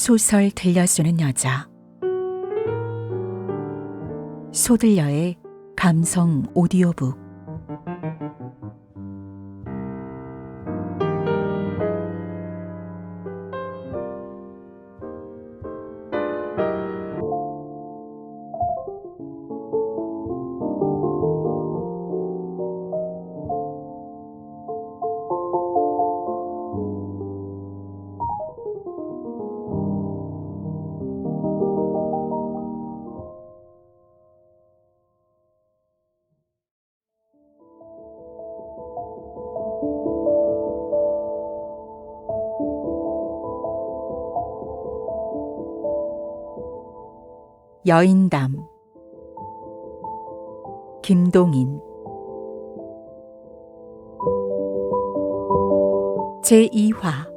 소설 들려주는 여자. 소들려의 감성 오디오북. 여인담. 김동인. 제2화.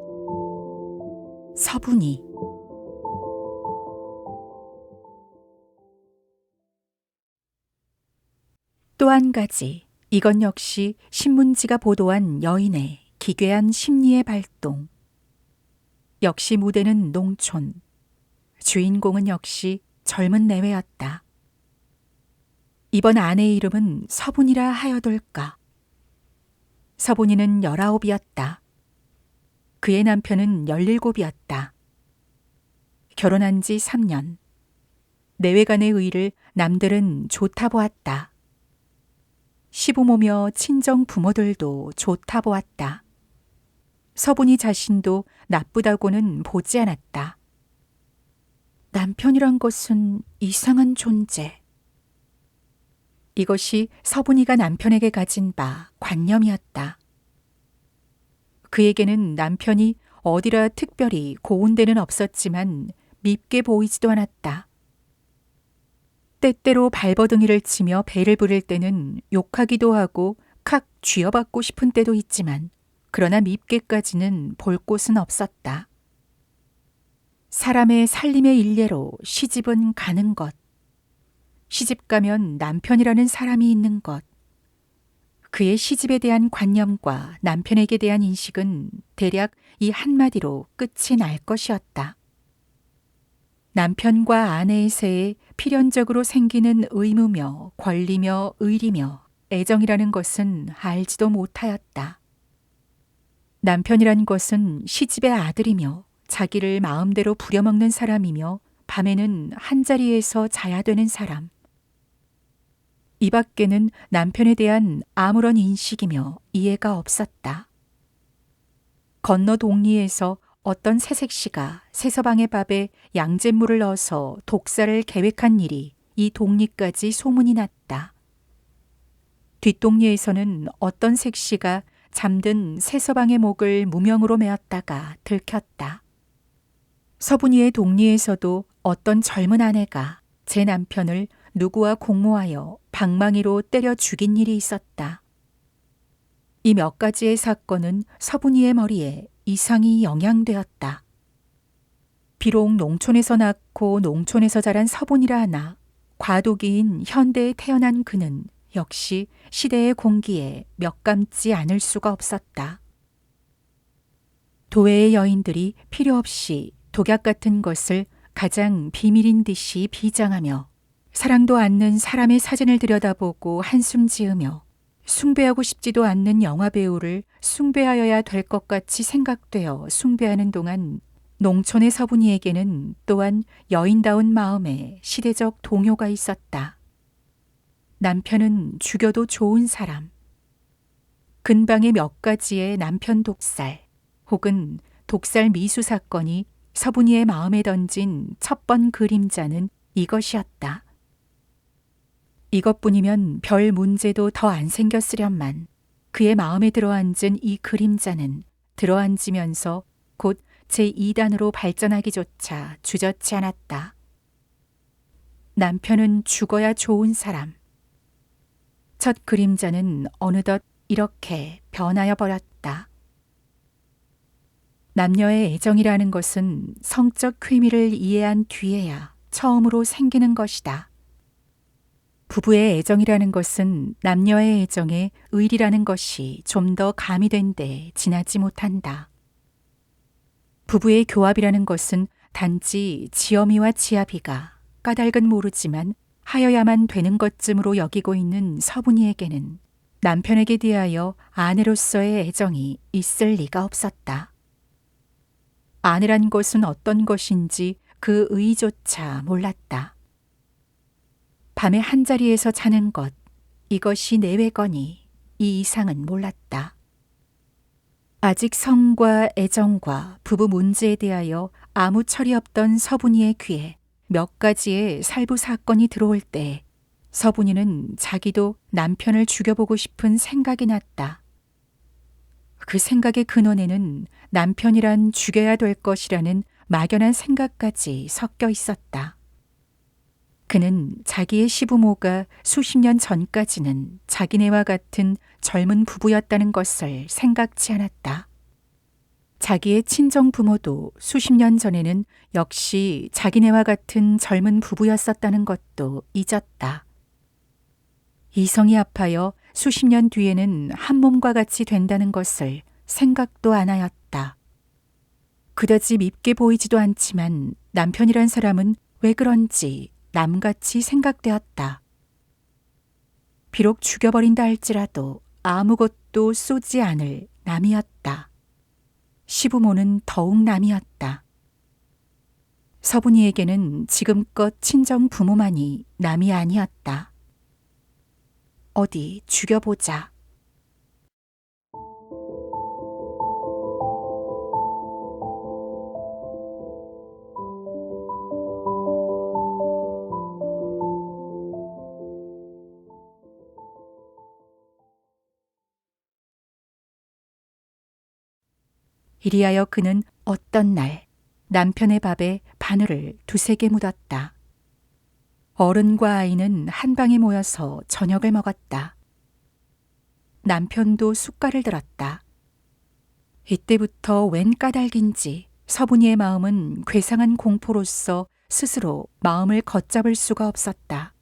서분이. 또 한 가지, 이건 역시 신문지가 보도한 여인의 기괴한 심리의 발동. 역시 무대는 농촌, 주인공은 역시 젊은 내외였다. 이번 아내의 이름은 서분이라 하여둘까. 서분이는 19이었다. 그의 남편은 17이었다. 결혼한 지 3년. 내외간의 의를 남들은 좋다 보았다. 시부모며 친정 부모들도 좋다 보았다. 서분이 자신도 나쁘다고는 보지 않았다. 남편이란 것은 이상한 존재. 이것이 서분이가 남편에게 가진 바 관념이었다. 그에게는 남편이 어디라 특별히 고운 데는 없었지만 밉게 보이지도 않았다. 때때로 발버둥이를 치며 배를 부를 때는 욕하기도 하고 칵 쥐어받고 싶은 때도 있지만 그러나 밉게까지는 볼 곳은 없었다. 사람의 살림의 일례로 시집은 가는 것. 시집 가면 남편이라는 사람이 있는 것. 그의 시집에 대한 관념과 남편에게 대한 인식은 대략 이 한마디로 끝이 날 것이었다. 남편과 아내의 새에 필연적으로 생기는 의무며 권리며 의리며 애정이라는 것은 알지도 못하였다. 남편이란 것은 시집의 아들이며 자기를 마음대로 부려먹는 사람이며 밤에는 한자리에서 자야 되는 사람. 이 밖에는 남편에 대한 아무런 인식이며 이해가 없었다. 건너 동리에서 어떤 새색시가 새서방의 밥에 양잿물을 넣어서 독사를 계획한 일이 이 동리까지 소문이 났다. 뒷동리에서는 어떤 색시가 잠든 새서방의 목을 무명으로 메었다가 들켰다. 서분이의 동리에서도 어떤 젊은 아내가 제 남편을 누구와 공모하여 방망이로 때려 죽인 일이 있었다. 이 몇 가지의 사건은 서분이의 머리에 이상이 영향되었다. 비록 농촌에서 낳고 농촌에서 자란 서분이라 하나 과도기인 현대에 태어난 그는 역시 시대의 공기에 몇 감지 않을 수가 없었다. 도회의 여인들이 필요 없이 독약 같은 것을 가장 비밀인 듯이 비장하며 사랑도 않는 사람의 사진을 들여다보고 한숨 지으며 숭배하고 싶지도 않는 영화배우를 숭배하여야 될 것 같이 생각되어 숭배하는 동안 농촌의 서분이에게는 또한 여인다운 마음에 시대적 동요가 있었다. 남편은 죽여도 좋은 사람. 근방의 몇 가지의 남편 독살 혹은 독살 미수 사건이 서분이의 마음에 던진 첫 번 그림자는 이것이었다. 이것뿐이면 별 문제도 더 안 생겼으련만 그의 마음에 들어앉은 이 그림자는 들어앉으면서 곧 제2단으로 발전하기조차 주저치 않았다. 남편은 죽어야 좋은 사람. 첫 그림자는 어느덧 이렇게 변하여 버렸다. 남녀의 애정이라는 것은 성적 쾌미를 이해한 뒤에야 처음으로 생기는 것이다. 부부의 애정이라는 것은 남녀의 애정에 의리라는 것이 좀 더 가미된 데 지나지 못한다. 부부의 교합이라는 것은 단지 지어미와 지아비가 까닭은 모르지만 하여야만 되는 것쯤으로 여기고 있는 서분이에게는 남편에게 대하여 아내로서의 애정이 있을 리가 없었다. 아내란 것은 어떤 것인지 그 의의조차 몰랐다. 밤에 한자리에서 자는 것, 이것이 내외거니 이 이상은 몰랐다. 아직 성과 애정과 부부 문제에 대하여 아무 철이 없던 서분이의 귀에 몇 가지의 살부 사건이 들어올 때 서분이는 자기도 남편을 죽여보고 싶은 생각이 났다. 그 생각의 근원에는 남편이란 죽여야 될 것이라는 막연한 생각까지 섞여 있었다. 그는 자기의 시부모가 수십 년 전까지는 자기네와 같은 젊은 부부였다는 것을 생각지 않았다. 자기의 친정 부모도 수십 년 전에는 역시 자기네와 같은 젊은 부부였었다는 것도 잊었다. 이성이 아파여 수십 년 뒤에는 한 몸과 같이 된다는 것을 생각도 안 하였다. 그다지 밉게 보이지도 않지만 남편이란 사람은 왜 그런지 남같이 생각되었다. 비록 죽여버린다 할지라도 아무것도 쏘지 않을 남이었다. 시부모는 더욱 남이었다. 서분이에게는 지금껏 친정 부모만이 남이 아니었다. 어디 죽여보자. 이리하여 그는 어떤 날 남편의 밥에 바늘을 두세 개 묻었다. 어른과 아이는 한 방에 모여서 저녁을 먹었다. 남편도 숟갈을 들었다. 이때부터 웬 까닭인지 서분이의 마음은 괴상한 공포로서 스스로 마음을 걷잡을 수가 없었다.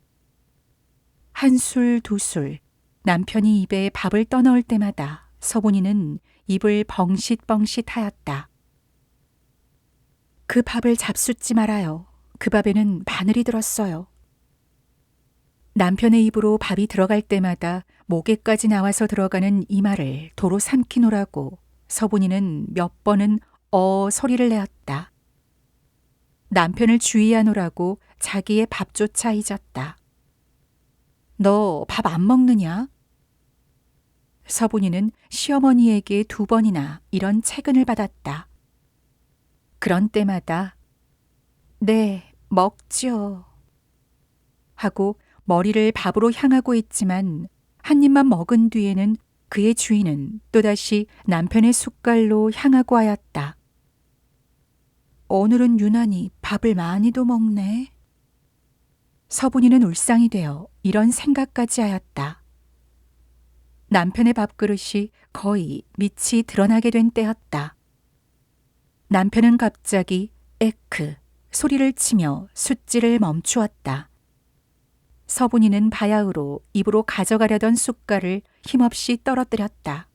한 술, 두 술, 남편이 입에 밥을 떠넣을 때마다 서분이는 입을 벙싯벙싯 하였다. 그 밥을 잡숫지 말아요. 그 밥에는 바늘이 들었어요. 남편의 입으로 밥이 들어갈 때마다 목에까지 나와서 들어가는 이 말을 도로 삼키노라고 서분이는 몇 번은 소리를 내었다. 남편을 주의하노라고 자기의 밥조차 잊었다. 너 밥 안 먹느냐? 서분이는 시어머니에게 2번이나 이런 채근을 받았다. 그런 때마다 네, 먹죠. 하고 머리를 밥으로 향하고 있지만 한 입만 먹은 뒤에는 그의 주인은 또다시 남편의 숟갈로 향하고 하였다. 오늘은 유난히 밥을 많이도 먹네. 서분이는 울상이 되어 이런 생각까지 하였다. 남편의 밥그릇이 거의 밑이 드러나게 된 때였다. 남편은 갑자기 에크 소리를 치며 숫지를 멈추었다. 서분이는 바야흐로 입으로 가져가려던 숟갈을 힘없이 떨어뜨렸다.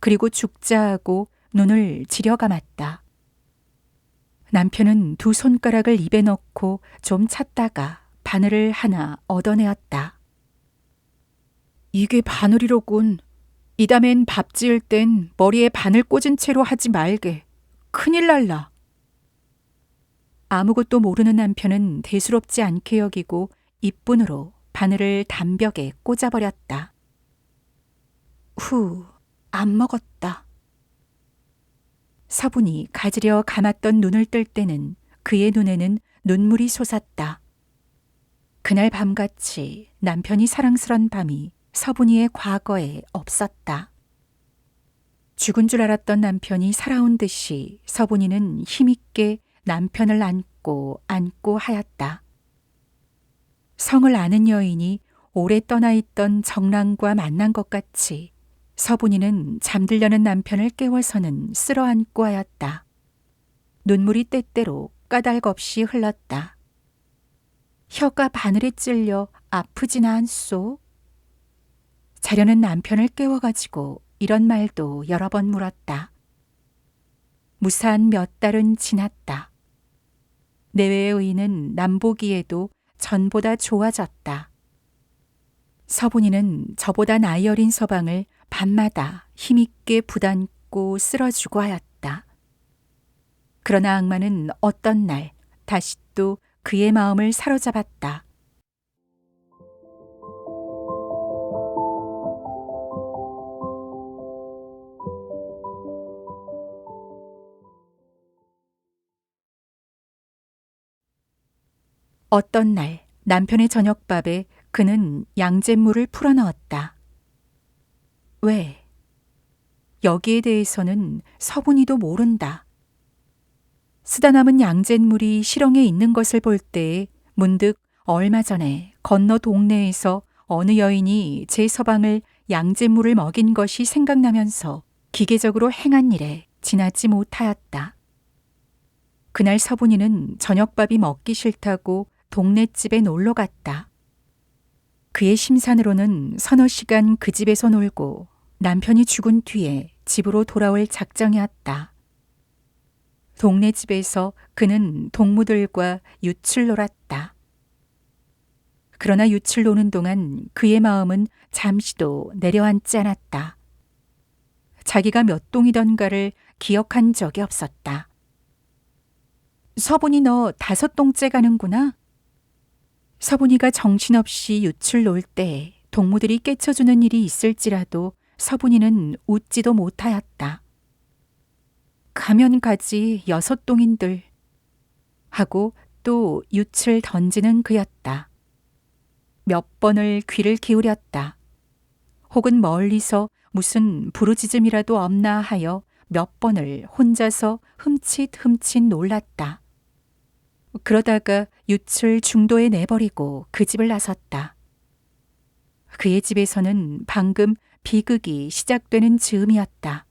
그리고 죽자 하고 눈을 지려감았다. 남편은 2 손가락을 입에 넣고 좀 찾다가 바늘을 하나 얻어내었다. 이게 바늘이로군. 이 다음엔 밥 지을 땐 머리에 바늘 꽂은 채로 하지 말게. 큰일 날라. 아무것도 모르는 남편은 대수롭지 않게 여기고 입분으로 바늘을 담벽에 꽂아버렸다. 안 먹었다. 서분이 가지려 감았던 눈을 뜰 때는 그의 눈에는 눈물이 솟았다. 그날 밤같이 남편이 사랑스런 밤이 서분이의 과거에 없었다. 죽은 줄 알았던 남편이 살아온 듯이 서분이는 힘있게 남편을 안고 하였다. 성을 아는 여인이 오래 떠나 있던 정랑과 만난 것 같이 서분이는 잠들려는 남편을 깨워서는 쓸어안고 하였다. 눈물이 때때로 까닭 없이 흘렀다. 혀가 바늘에 찔려 아프지나 않소? 자려는 남편을 깨워가지고 이런 말도 여러 번 물었다. 무사한 몇 달은 지났다. 내외의 의는 남보기에도 전보다 좋아졌다. 서분이는 저보다 나이 어린 서방을 밤마다 힘있게 부담고 쓸어주고 하였다. 그러나 악마는 어떤 날 다시 또 그의 마음을 사로잡았다. 어떤 날 남편의 저녁밥에 그는 양잿물을 풀어넣었다. 왜? 여기에 대해서는 서분이도 모른다. 쓰다 남은 양잿물이 실ong에 있는 것을 볼 때에 문득 얼마 전에 건너 동네에서 어느 여인이 제 서방을 양잿물을 먹인 것이 생각나면서 기계적으로 행한 일에 지나지 못하였다. 그날 서분이는 저녁밥이 먹기 싫다고 동네 집에 놀러 갔다. 그의 심산으로는 서너 시간 그 집에서 놀고 남편이 죽은 뒤에 집으로 돌아올 작정이었다. 동네 집에서 그는 동무들과 윷을 놀았다. 그러나 윷을 노는 동안 그의 마음은 잠시도 내려앉지 않았다. 자기가 몇 동이던가를 기억한 적이 없었다. 서분이 너 5동째 가는구나. 서분이가 정신없이 윷을 놀 때 동무들이 깨쳐주는 일이 있을지라도 서분이는 웃지도 못하였다. 가면 가지 6동인들 하고 또 윷을 던지는 그였다. 몇 번을 귀를 기울였다. 혹은 멀리서 무슨 부르짖음이라도 없나 하여 몇 번을 혼자서 흠칫흠칫 놀랐다. 그러다가 윷을 중도에 내버리고 그 집을 나섰다. 그의 집에서는 방금 비극이 시작되는 즈음이었다.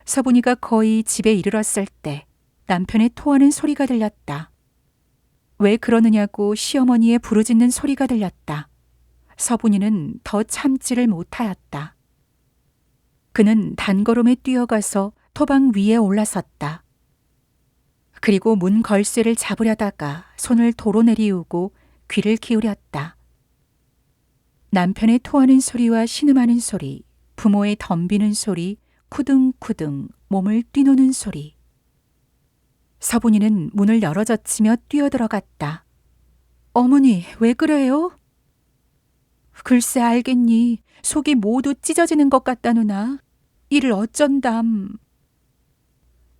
서분이가 거의 집에 이르렀을 때 남편의 토하는 소리가 들렸다. 왜 그러느냐고 시어머니의 부르짖는 소리가 들렸다. 서분이는 더 참지를 못하였다. 그는 단걸음에 뛰어가서 토방 위에 올라섰다. 그리고 문 걸쇠를 잡으려다가 손을 도로 내리우고 귀를 기울였다. 남편의 토하는 소리와 신음하는 소리, 부모의 덤비는 소리, 쿠둥쿠둥 몸을 뛰노는 소리. 서분이는 문을 열어젖히며 뛰어들어갔다. 어머니, 왜 그래요? 글쎄 알겠니. 속이 모두 찢어지는 것 같다누나. 이를 어쩐담.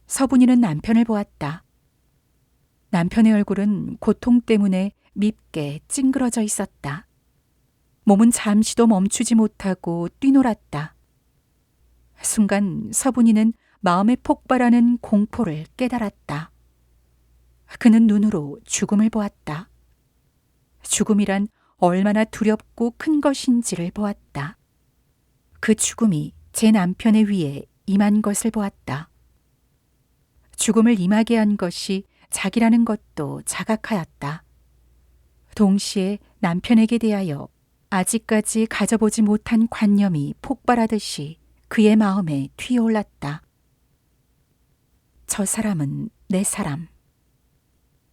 서분이는 남편을 보았다. 남편의 얼굴은 고통 때문에 밉게 찡그러져 있었다. 몸은 잠시도 멈추지 못하고 뛰놀았다. 순간 서분이는 마음에 폭발하는 공포를 깨달았다. 그는 눈으로 죽음을 보았다. 죽음이란 얼마나 두렵고 큰 것인지를 보았다. 그 죽음이 제 남편의 위에 임한 것을 보았다. 죽음을 임하게 한 것이 자기라는 것도 자각하였다. 동시에 남편에게 대하여 아직까지 가져보지 못한 관념이 폭발하듯이 그의 마음에 튀어올랐다. 저 사람은 내 사람.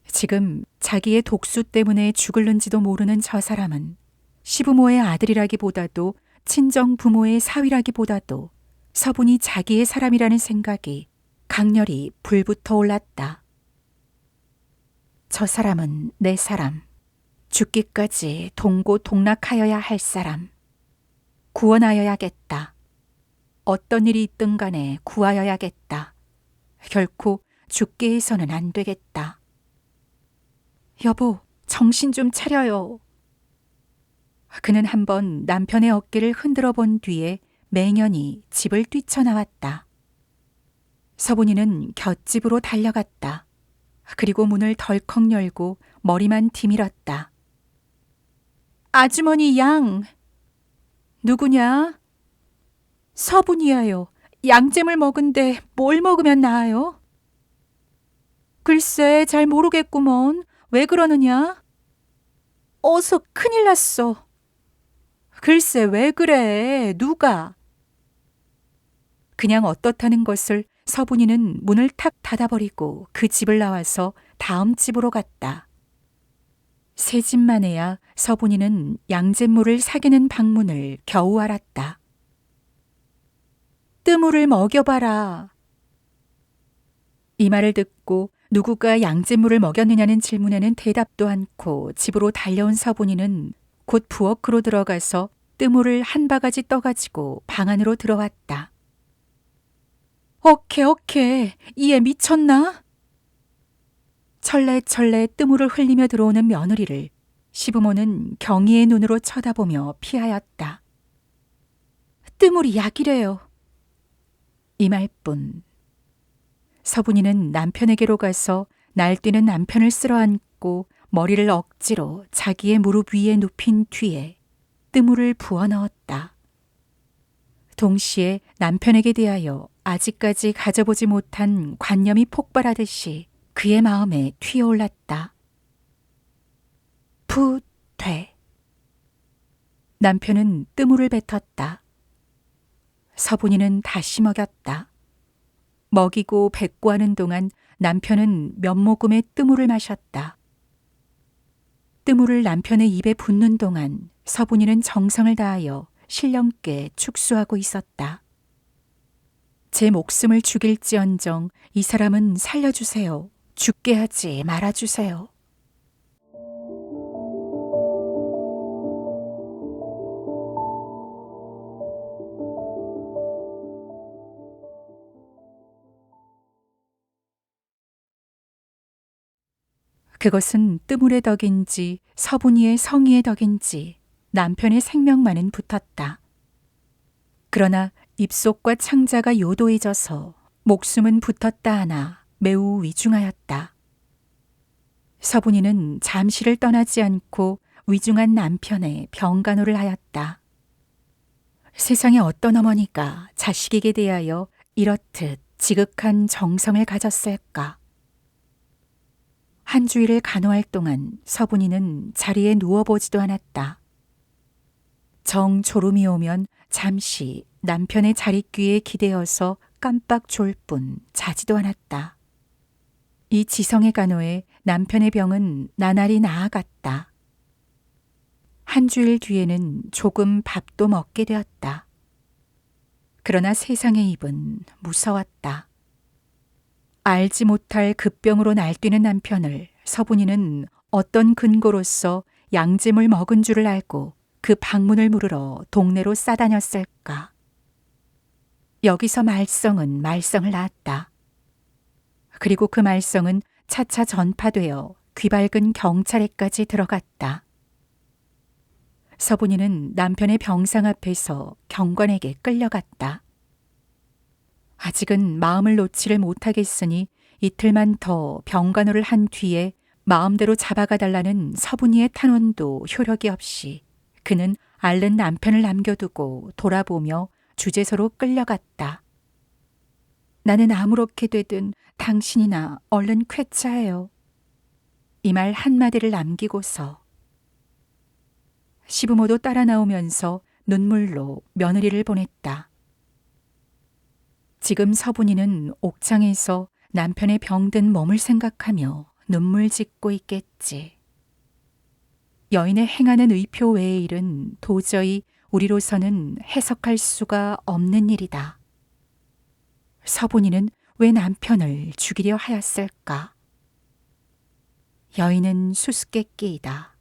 지금 자기의 독수 때문에 죽을는지도 모르는 저 사람은 시부모의 아들이라기보다도 친정 부모의 사위라기보다도 서분이 자기의 사람이라는 생각이 강렬히 불붙어 올랐다. 저 사람은 내 사람. 죽기까지 동고동락하여야 할 사람. 구원하여야겠다. 어떤 일이 있든 간에 구하여야겠다. 결코 죽게 해서는 안 되겠다. 여보, 정신 좀 차려요. 그는 한번 남편의 어깨를 흔들어 본 뒤에 맹연히 집을 뛰쳐나왔다. 서분이는 곁집으로 달려갔다. 그리고 문을 덜컥 열고 머리만 디밀었다. 아주머니 양. 누구냐? 서분이야요. 양잼을 먹은데 뭘 먹으면 나아요? 글쎄 잘 모르겠구먼. 왜 그러느냐? 어서 큰일 났어. 글쎄 왜 그래? 누가? 그냥 어떻다는 것을 서분이는 문을 탁 닫아버리고 그 집을 나와서 다음 집으로 갔다. 새 집만해야 서분이는 양잿물을 사귀는 방문을 겨우 알았다. 뜨물을 먹여봐라. 이 말을 듣고 누구가 양잿물을 먹였느냐는 질문에는 대답도 않고 집으로 달려온 서분이는 곧 부엌으로 들어가서 뜨물을 한 바가지 떠가지고 방 안으로 들어왔다. 어케, 이 애 미쳤나? 철래철래 뜨물을 흘리며 들어오는 며느리를 시부모는 경의의 눈으로 쳐다보며 피하였다. 뜨물이 약이래요. 이 말뿐. 서분이는 남편에게로 가서 날뛰는 남편을 쓸어안고 머리를 억지로 자기의 무릎 위에 눕힌 뒤에 뜨물을 부어 넣었다. 동시에 남편에게 대하여 아직까지 가져보지 못한 관념이 폭발하듯이 그의 마음에 튀어올랐다. 푸퇴. 남편은 뜨물을 뱉었다. 서분이는 다시 먹였다. 먹이고 뱉고 하는 동안 남편은 몇 모금의 뜨물을 마셨다. 뜨물을 남편의 입에 붓는 동안 서분이는 정성을 다하여 신령께 축수하고 있었다. 제 목숨을 죽일지언정 이 사람은 살려주세요. 죽게 하지 말아주세요. 그것은 뜨물의 덕인지 서분이의 성의의 덕인지 남편의 생명만은 붙었다. 그러나 입속과 창자가 요도해져서 목숨은 붙었다 하나 매우 위중하였다. 서분이는 잠시를 떠나지 않고 위중한 남편의 병간호를 하였다. 세상에 어떤 어머니가 자식에게 대하여 이렇듯 지극한 정성을 가졌을까? 한 주일을 간호할 동안 서분이는 자리에 누워보지도 않았다. 정 졸음이 오면 잠시 남편의 자릿귀에 기대어서 깜빡 졸 뿐 자지도 않았다. 이 지성의 간호에 남편의 병은 나날이 나아갔다. 한 주일 뒤에는 조금 밥도 먹게 되었다. 그러나 세상의 입은 무서웠다. 알지 못할 급병으로 날뛰는 남편을 서분이는 어떤 근거로서 양잿물 먹은 줄을 알고 그 방문을 물으러 동네로 싸다녔을까. 여기서 말썽은 말썽을 낳았다. 그리고 그 말썽은 차차 전파되어 귀밝은 경찰에까지 들어갔다. 서분이는 남편의 병상 앞에서 경관에게 끌려갔다. 아직은 마음을 놓지를 못하겠으니 이틀만 더 병간호를 한 뒤에 마음대로 잡아가 달라는 서분이의 탄원도 효력이 없이 그는 앓는 남편을 남겨두고 돌아보며 주재소로 끌려갔다. 나는 아무렇게 되든 당신이나 얼른 쾌차해요. 이 말 한마디를 남기고서 시부모도 따라 나오면서 눈물로 며느리를 보냈다. 지금 서분이는 옥창에서 남편의 병든 몸을 생각하며 눈물 짓고 있겠지. 여인의 행하는 의표 외의 일은 도저히 우리로서는 해석할 수가 없는 일이다. 서분이는 왜 남편을 죽이려 하였을까? 여인은 수수께끼이다.